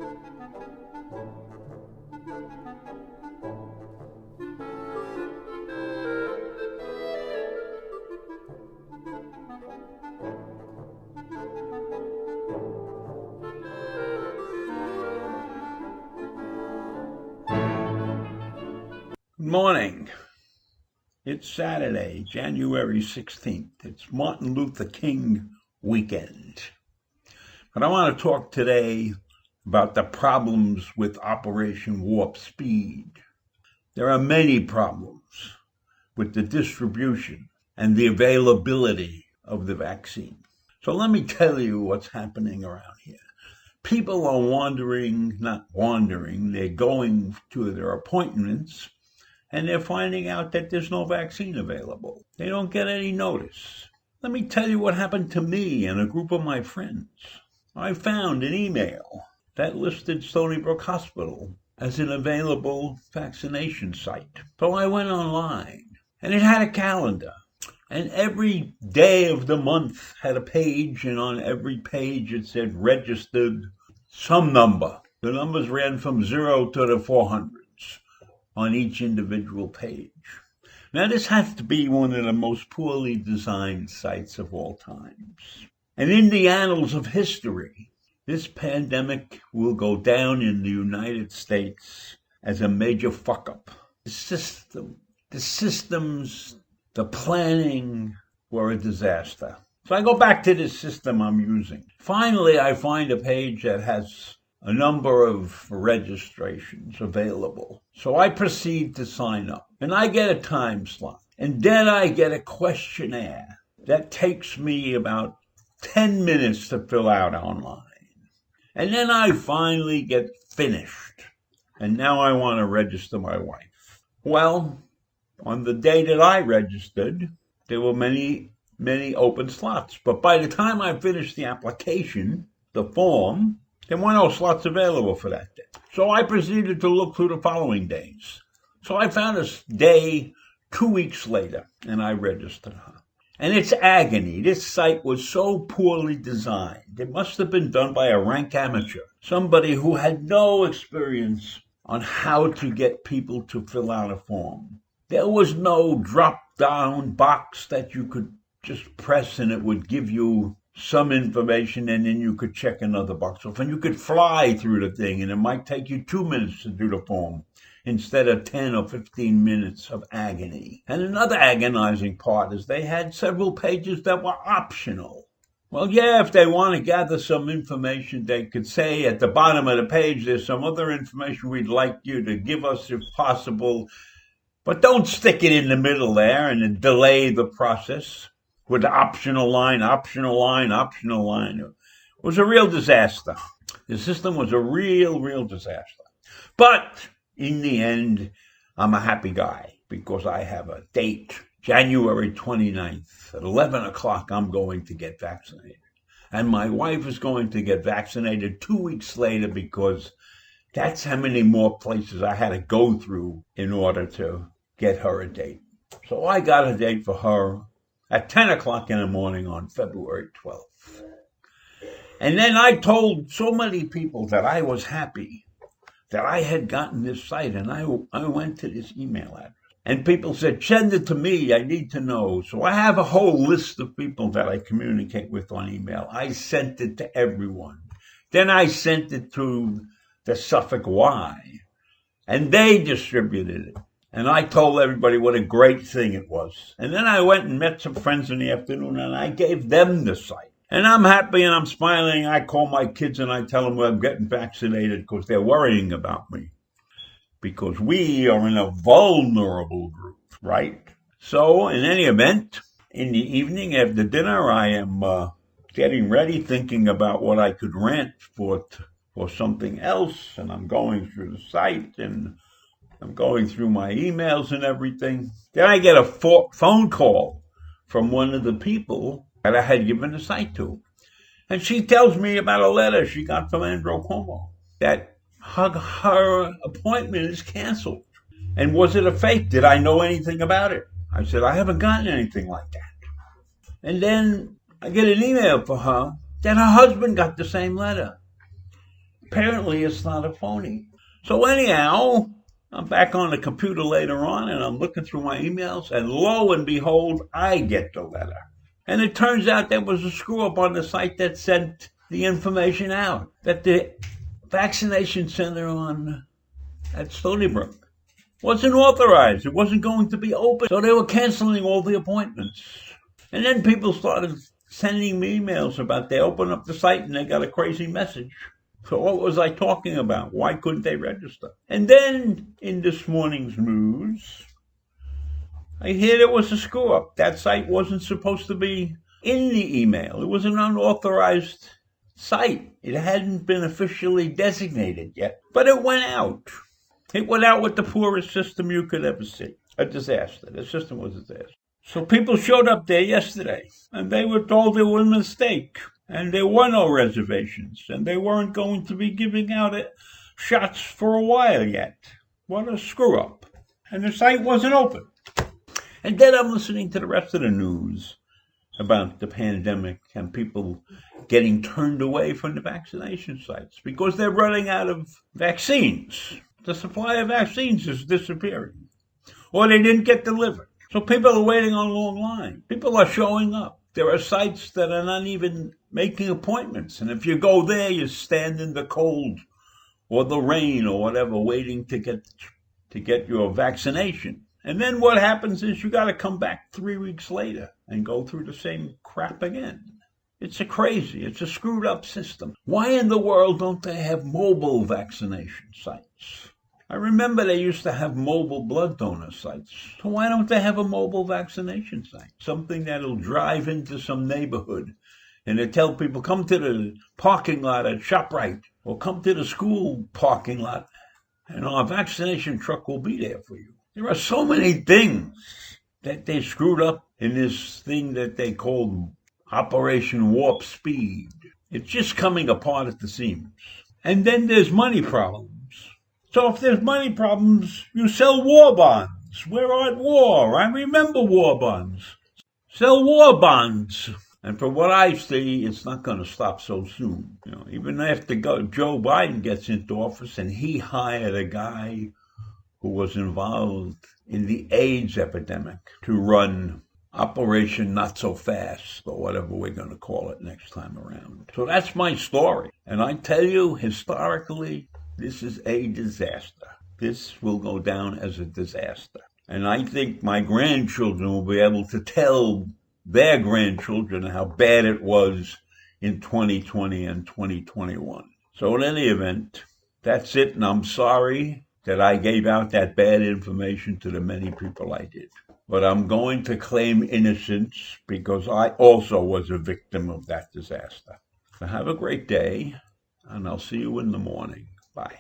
Good morning. It's Saturday, January 16th. It's Martin Luther King weekend. But I want to talk today about the problems with Operation Warp Speed. There are many problems with the distribution and the availability of the vaccine. So let me tell you what's happening around here. People are they're going to their appointments and they're finding out that there's no vaccine available. They don't get any notice. Let me tell you what happened to me and a group of my friends. I found an email that listed Stony Brook Hospital as an available vaccination site. So I went online, and it had a calendar. And every day of the month had a page, and on every page it said registered some number. The numbers ran from 0 to the 400s. On each individual page. Now, this has to be one of the most poorly designed sites of all times. And in the annals of history, this pandemic will go down in the United States as a major fuck-up. The systems, the planning were a disaster. So I go back to this system I'm using. Finally, I find a page that has a number of registrations available. So I proceed to sign up, and I get a time slot. And then I get a questionnaire that takes me about 10 minutes to fill out online. And then I finally get finished. And now I want to register my wife. Well, on the day that I registered, there were many open slots. But by the time I finished the application, the form, there were no slots available for that day. So I proceeded to look through the following days. So I found a day 2 weeks later, and I registered her. And it's agony. This site was so poorly designed. It must have been done by a rank amateur, somebody who had no experience on how to get people to fill out a form. There was no drop-down box that you could just press and it would give you some information, and then you could check another box off, and you could fly through the thing, and it might take you 2 minutes to do the form instead of 10 or 15 minutes of agony. And another agonizing part is they had several pages that were optional. Well, yeah, if they want to gather some information, they could say at the bottom of the page, there's some other information we'd like you to give us if possible, but don't stick it in the middle there and delay the process with the optional line. It was a real disaster. The system was a real disaster. But in the end, I'm a happy guy because I have a date, January 29th. At 11 o'clock, I'm going to get vaccinated. And my wife is going to get vaccinated 2 weeks later because that's how many more places I had to go through in order to get her a date. So I got a date for her at 10 o'clock in the morning on February 12th. And then I told so many people that I was happy that I had gotten this site, and I went to this email address. And people said, send it to me, I need to know. So I have a whole list of people that I communicate with on email. I sent it to everyone. Then I sent it to the Suffolk Y, and they distributed it. And I told everybody what a great thing it was. And then I went and met some friends in the afternoon, and I gave them the site. And I'm happy and I'm smiling. I call my kids and I tell them I'm getting vaccinated because they're worrying about me. Because we are in a vulnerable group, right? So in any event, in the evening after dinner, I am getting ready, thinking about what I could rent for something else. And I'm going through the site and I'm going through my emails and everything. Then I get a phone call from one of the people that I had given the site to. And she tells me about a letter she got from Andrew Cuomo that her appointment is canceled. And was it a fake? Did I know anything about it? I said, I haven't gotten anything like that. And then I get an email for her that her husband got the same letter. Apparently it's not a phony. So anyhow, I'm back on the computer later on and I'm looking through my emails, and lo and behold, I get the letter. And it turns out there was a screw up on the site that sent the information out, that the vaccination center at Stony Brook wasn't authorized. It wasn't going to be open. So they were canceling all the appointments. And then people started sending me emails about they opened up the site and they got a crazy message. So what was I talking about? Why couldn't they register? And then in this morning's news, I hear there was a screw up. That site wasn't supposed to be in the email. It was an unauthorized site. It hadn't been officially designated yet, but it went out. It went out with the poorest system you could ever see. A disaster. The system was a disaster. So people showed up there yesterday, and they were told it was a mistake, and there were no reservations, and they weren't going to be giving out shots for a while yet. What a screw-up. And the site wasn't open. And then I'm listening to the rest of the news about the pandemic and people getting turned away from the vaccination sites because they're running out of vaccines. The supply of vaccines is disappearing, or they didn't get delivered. So people are waiting on long lines. People are showing up. There are sites that are not even making appointments. And if you go there, you stand in the cold or the rain or whatever, waiting to get your vaccination. And then what happens is you got to come back 3 weeks later and go through the same crap again. It's a screwed up system. Why in the world don't they have mobile vaccination sites? I remember they used to have mobile blood donor sites. So why don't they have a mobile vaccination site? Something that'll drive into some neighborhood and they tell people, come to the parking lot at ShopRite or come to the school parking lot and our vaccination truck will be there for you. There are so many things that they screwed up in this thing that they called Operation Warp Speed. It's just coming apart at the seams. And then there's money problems. So if there's money problems, you sell war bonds. We're at war. I remember war bonds. Sell war bonds. And from what I see, it's not going to stop so soon. Even after Joe Biden gets into office and he hired a guy who was involved in the AIDS epidemic to run Operation Not So Fast, or whatever we're going to call it next time around. So that's my story. And I tell you, historically, this is a disaster. This will go down as a disaster. And I think my grandchildren will be able to tell their grandchildren how bad it was in 2020 and 2021. So in any event, that's it. And I'm sorry that I gave out that bad information to the many people I did. But I'm going to claim innocence because I also was a victim of that disaster. So have a great day, and I'll see you in the morning. Bye.